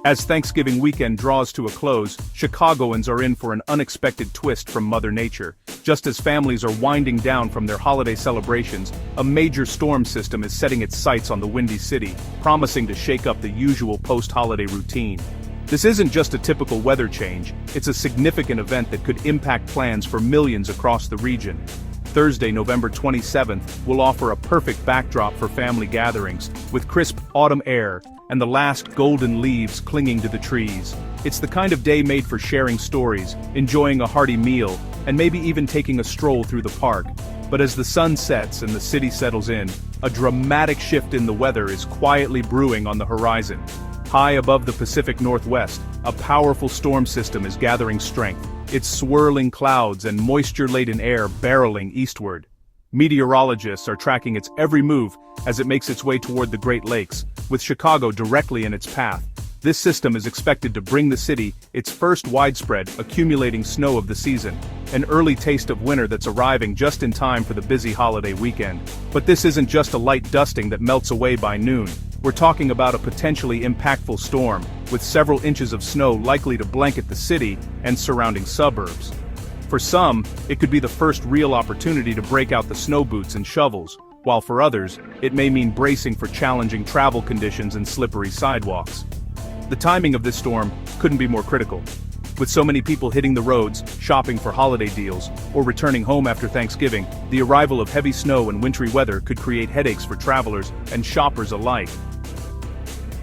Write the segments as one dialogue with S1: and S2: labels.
S1: As Thanksgiving weekend draws to a close, Chicagoans are in for an unexpected twist from Mother Nature. Just as families are winding down from their holiday celebrations, a major storm system is setting its sights on the Windy City, promising to shake up the usual post-holiday routine. This isn't just a typical weather change, it's a significant event that could impact plans for millions across the region. Thursday, November 27th, will offer a perfect backdrop for family gatherings, with crisp autumn air and the last golden leaves clinging to the trees. It's the kind of day made for sharing stories, enjoying a hearty meal, and maybe even taking a stroll through the park. But as the sun sets and the city settles in, a dramatic shift in the weather is quietly brewing on the horizon. High above the Pacific Northwest, a powerful storm system is gathering strength, its swirling clouds and moisture-laden air barreling eastward. Meteorologists are tracking its every move as it makes its way toward the Great Lakes, with Chicago directly in its path. This system is expected to bring the city its first widespread, accumulating snow of the season, an early taste of winter that's arriving just in time for the busy holiday weekend. But this isn't just a light dusting that melts away by noon. We're talking about a potentially impactful storm, with several inches of snow likely to blanket the city and surrounding suburbs. For some, it could be the first real opportunity to break out the snow boots and shovels, while for others, it may mean bracing for challenging travel conditions and slippery sidewalks. The timing of this storm couldn't be more critical. With so many people hitting the roads, shopping for holiday deals, or returning home after Thanksgiving, the arrival of heavy snow and wintry weather could create headaches for travelers and shoppers alike.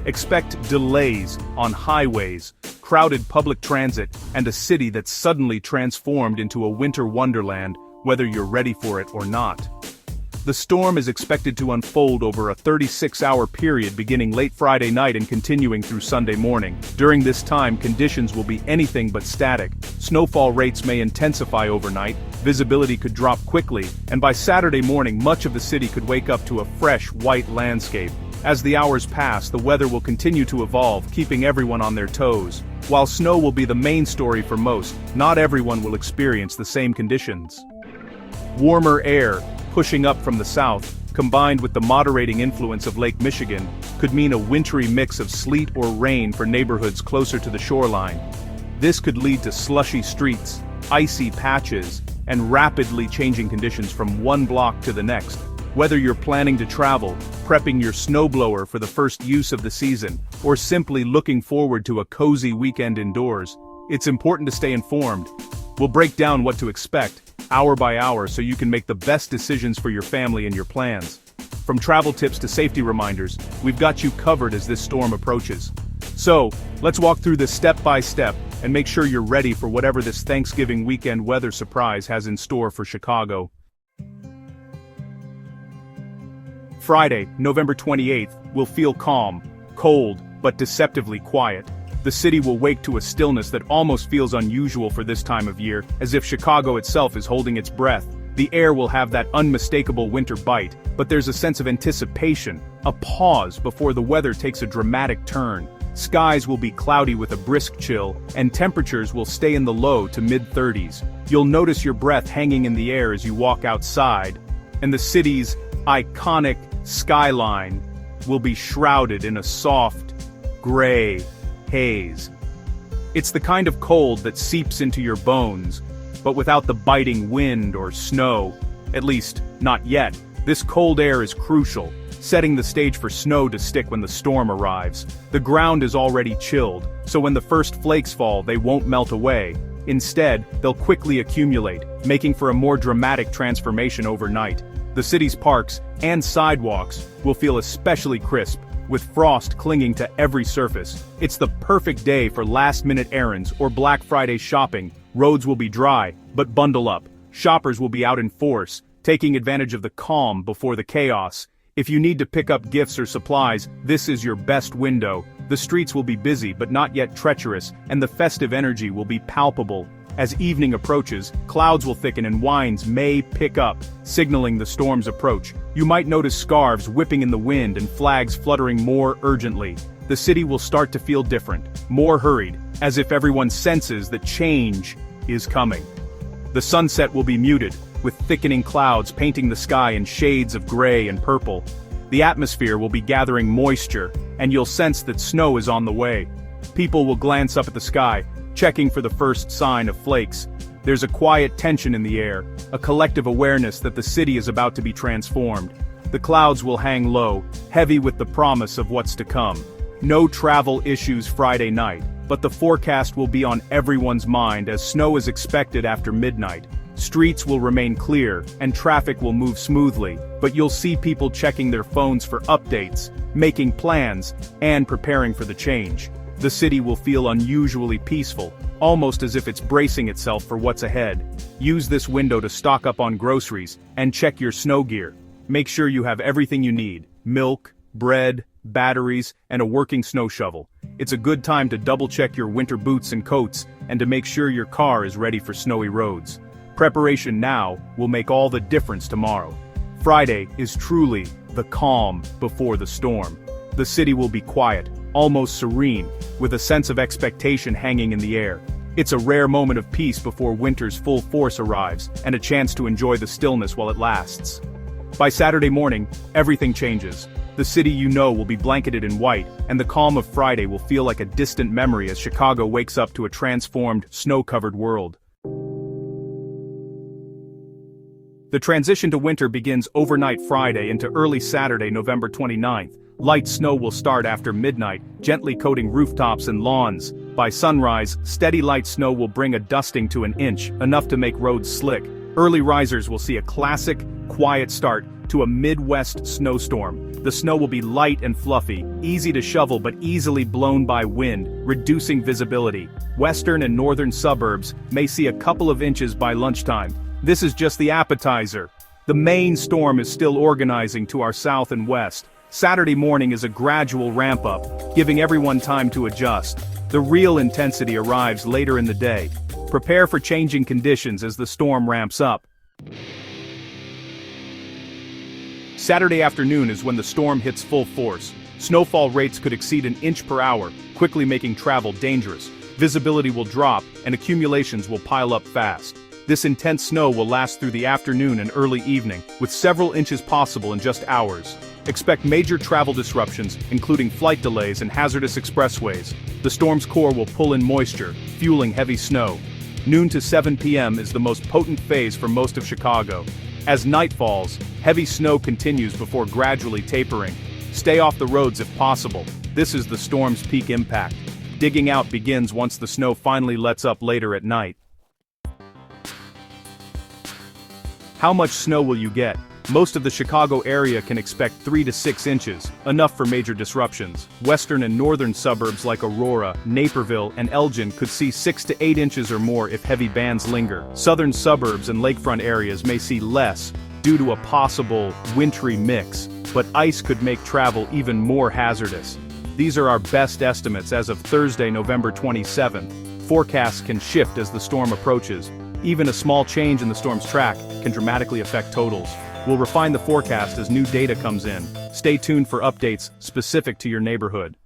S1: Expect delays on highways, crowded public transit, and a city that's suddenly transformed into a winter wonderland, whether you're ready for it or not. The storm is expected to unfold over a 36-hour period beginning late Friday night and continuing through Sunday morning. During this time, conditions will be anything but static. Snowfall rates may intensify overnight, visibility could drop quickly, and by Saturday morning much of the city could wake up to a fresh, white landscape. As the hours pass, the weather will continue to evolve, keeping everyone on their toes. While snow will be the main story for most, not everyone will experience the same conditions. Warmer air, pushing up from the south, combined with the moderating influence of Lake Michigan, could mean a wintry mix of sleet or rain for neighborhoods closer to the shoreline. This could lead to slushy streets, icy patches, and rapidly changing conditions from one block to the next. Whether you're planning to travel, prepping your snowblower for the first use of the season, or simply looking forward to a cozy weekend indoors, it's important to stay informed. We'll break down what to expect, hour by hour, so you can make the best decisions for your family and your plans. From travel tips to safety reminders, we've got you covered as this storm approaches. So, let's walk through this step by step and make sure you're ready for whatever this Thanksgiving weekend weather surprise has in store for Chicago. Friday, November 28th, will feel calm, cold, but deceptively quiet. The city will wake to a stillness that almost feels unusual for this time of year, as if Chicago itself is holding its breath. The air will have that unmistakable winter bite, but there's a sense of anticipation, a pause before the weather takes a dramatic turn. Skies will be cloudy with a brisk chill, and temperatures will stay in the low to mid-30s. You'll notice your breath hanging in the air as you walk outside, and the city's iconic skyline will be shrouded in a soft, gray haze. It's the kind of cold that seeps into your bones, but without the biting wind or snow. At least, not yet. This cold air is crucial, setting the stage for snow to stick when the storm arrives. The ground is already chilled, so when the first flakes fall, they won't melt away. Instead, they'll quickly accumulate, making for a more dramatic transformation overnight. The city's parks and sidewalks will feel especially crisp, with frost clinging to every surface. It's the perfect day for last-minute errands or Black Friday shopping. Roads will be dry, but bundle up. Shoppers will be out in force, taking advantage of the calm before the chaos. If you need to pick up gifts or supplies, this is your best window. The streets will be busy but not yet treacherous, and the festive energy will be palpable. As evening approaches, clouds will thicken and winds may pick up, signaling the storm's approach. You might notice scarves whipping in the wind and flags fluttering more urgently. The city will start to feel different, more hurried, as if everyone senses that change is coming. The sunset will be muted, with thickening clouds painting the sky in shades of gray and purple. The atmosphere will be gathering moisture, and you'll sense that snow is on the way. People will glance up at the sky, checking for the first sign of flakes. There's a quiet tension in the air, a collective awareness that the city is about to be transformed. The clouds will hang low, heavy with the promise of what's to come. No travel issues Friday night, but the forecast will be on everyone's mind as snow is expected after midnight. Streets will remain clear, and traffic will move smoothly, but you'll see people checking their phones for updates, making plans, and preparing for the change. The city will feel unusually peaceful, almost as if it's bracing itself for what's ahead. Use this window to stock up on groceries, and check your snow gear. Make sure you have everything you need: milk, bread, batteries, and a working snow shovel. It's a good time to double-check your winter boots and coats, and to make sure your car is ready for snowy roads. Preparation now will make all the difference tomorrow. Friday is truly the calm before the storm. The city will be quiet, almost serene, with a sense of expectation hanging in the air. It's a rare moment of peace before winter's full force arrives, and a chance to enjoy the stillness while it lasts. By Saturday morning, everything changes. The city you know will be blanketed in white, and the calm of Friday will feel like a distant memory as Chicago wakes up to a transformed, snow-covered world. The transition to winter begins overnight Friday into early Saturday, November 29th. Light snow will start after midnight, gently coating rooftops and lawns. By sunrise, steady light snow will bring a dusting to an inch, enough to make roads slick. Early risers will see a classic, quiet start to a Midwest snowstorm. The snow will be light and fluffy, easy to shovel but easily blown by wind, reducing visibility. Western and northern suburbs may see a couple of inches by lunchtime. This is just the appetizer. The main storm is still organizing to our south and west. Saturday morning is a gradual ramp-up, giving everyone time to adjust. The real intensity arrives later in the day. Prepare for changing conditions as the storm ramps up. Saturday afternoon is when the storm hits full force. Snowfall rates could exceed an inch per hour, quickly making travel dangerous. Visibility will drop, and accumulations will pile up fast. This intense snow will last through the afternoon and early evening, with several inches possible in just hours. Expect major travel disruptions, including flight delays and hazardous expressways. The storm's core will pull in moisture, fueling heavy snow. Noon to 7 p.m. is the most potent phase for most of Chicago. As night falls, heavy snow continues before gradually tapering. Stay off the roads if possible. This is the storm's peak impact. Digging out begins once the snow finally lets up later at night. How much snow will you get? Most of the Chicago area can expect 3 to 6 inches, enough for major disruptions. Western and northern suburbs like Aurora, Naperville, and Elgin could see 6 to 8 inches or more if heavy bands linger. Southern suburbs and lakefront areas may see less, due to a possible wintry mix, but ice could make travel even more hazardous. These are our best estimates as of Thursday, November 27th. Forecasts can shift as the storm approaches. Even a small change in the storm's track can dramatically affect totals. We'll refine the forecast as new data comes in. Stay tuned for updates specific to your neighborhood.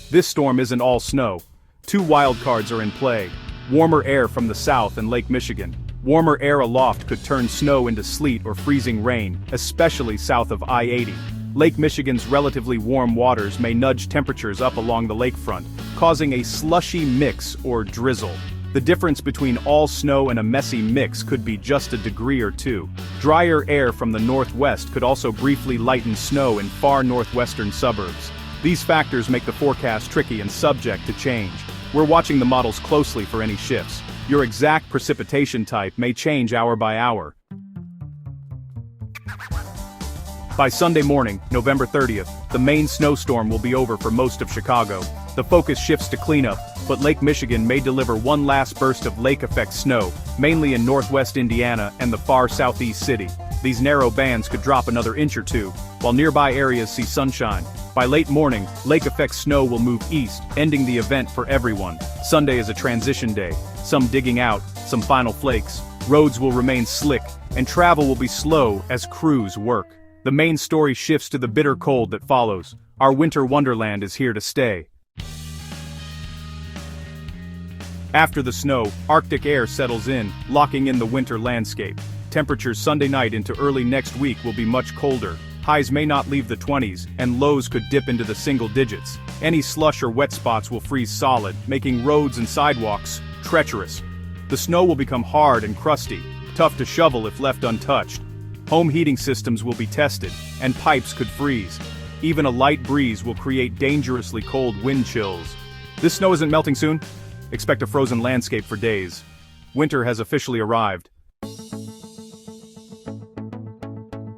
S1: This storm isn't all snow. 2 wildcards are in play. Warmer air from the south and Lake Michigan. Warmer air aloft could turn snow into sleet or freezing rain, especially south of I-80. Lake Michigan's relatively warm waters may nudge temperatures up along the lakefront, causing a slushy mix or drizzle. The difference between all snow and a messy mix could be just a degree or two. Drier air from the northwest could also briefly lighten snow in far northwestern suburbs. These factors make the forecast tricky and subject to change. We're watching the models closely for any shifts. Your exact precipitation type may change hour by hour. By Sunday morning, November 30th, the main snowstorm will be over for most of Chicago. The focus shifts to cleanup, but Lake Michigan may deliver one last burst of lake-effect snow, mainly in northwest Indiana and the far southeast city. These narrow bands could drop another inch or two, while nearby areas see sunshine. By late morning, lake-effect snow will move east, ending the event for everyone. Sunday is a transition day, some digging out, some final flakes. Roads will remain slick, and travel will be slow as crews work. The main story shifts to the bitter cold that follows. Our winter wonderland is here to stay. After the snow, Arctic air settles in, locking in the winter landscape. Temperatures Sunday night into early next week will be much colder. Highs may not leave the 20s, and lows could dip into the single digits. Any slush or wet spots will freeze solid, making roads and sidewalks treacherous. The snow will become hard and crusty, tough to shovel if left untouched. Home heating systems will be tested, and pipes could freeze. Even a light breeze will create dangerously cold wind chills. This snow isn't melting soon? Expect a frozen landscape for days. Winter has officially arrived.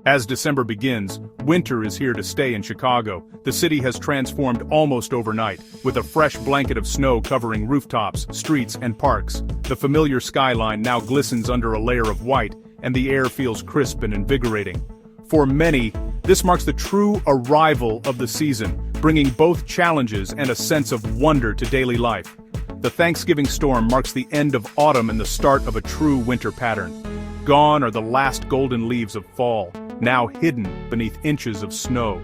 S1: As December begins, winter is here to stay in Chicago. The city has transformed almost overnight, with a fresh blanket of snow covering rooftops, streets, and parks. The familiar skyline now glistens under a layer of white, and the air feels crisp and invigorating. For many, this marks the true arrival of the season, bringing both challenges and a sense of wonder to daily life. The Thanksgiving storm marks the end of autumn and the start of a true winter pattern. Gone are the last golden leaves of fall, now hidden beneath inches of snow.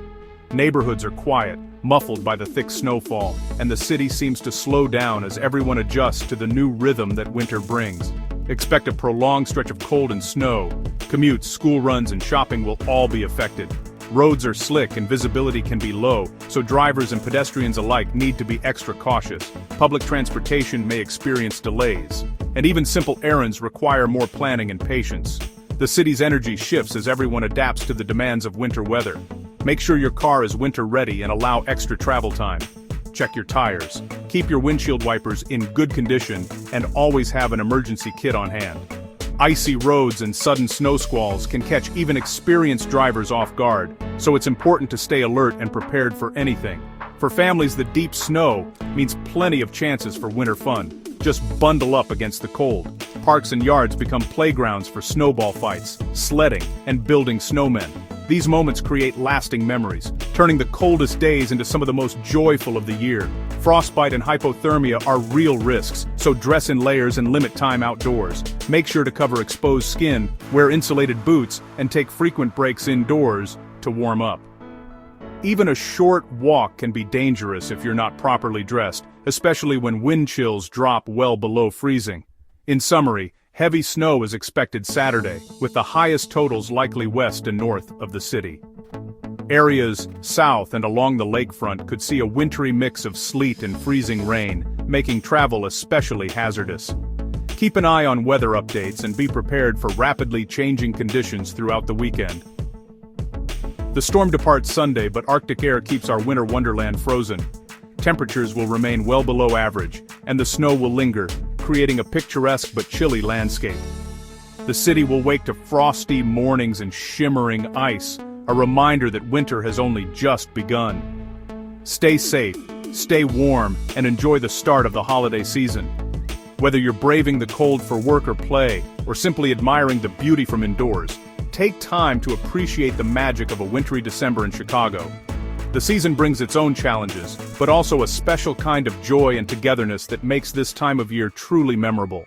S1: Neighborhoods are quiet, muffled by the thick snowfall, and the city seems to slow down as everyone adjusts to the new rhythm that winter brings. Expect a prolonged stretch of cold and snow. Commutes, school runs, and shopping will all be affected. Roads are slick and visibility can be low, so drivers and pedestrians alike need to be extra cautious. Public transportation may experience delays, and even simple errands require more planning and patience. The city's energy shifts as everyone adapts to the demands of winter weather. Make sure your car is winter ready and allow extra travel time. Check your tires. Keep your windshield wipers in good condition and always have an emergency kit on hand. Icy roads and sudden snow squalls can catch even experienced drivers off guard, so it's important to stay alert and prepared for anything. For families, the deep snow means plenty of chances for winter fun. Just bundle up against the cold. Parks and yards become playgrounds for snowball fights, sledding, and building snowmen. These moments create lasting memories, turning the coldest days into some of the most joyful of the year. Frostbite and hypothermia are real risks, so dress in layers and limit time outdoors. Make sure to cover exposed skin, wear insulated boots, and take frequent breaks indoors to warm up. Even a short walk can be dangerous if you're not properly dressed, especially when wind chills drop well below freezing. In summary, heavy snow is expected Saturday, with the highest totals likely west and north of the city. Areas south and along the lakefront could see a wintry mix of sleet and freezing rain, making travel especially hazardous. Keep an eye on weather updates and be prepared for rapidly changing conditions throughout the weekend. The storm departs Sunday, but Arctic air keeps our winter wonderland frozen. Temperatures will remain well below average, and the snow will linger, creating a picturesque but chilly landscape. The city will wake to frosty mornings and shimmering ice, a reminder that winter has only just begun. Stay safe, stay warm, and enjoy the start of the holiday season. Whether you're braving the cold for work or play, or simply admiring the beauty from indoors, take time to appreciate the magic of a wintry December in Chicago. The season brings its own challenges, but also a special kind of joy and togetherness that makes this time of year truly memorable.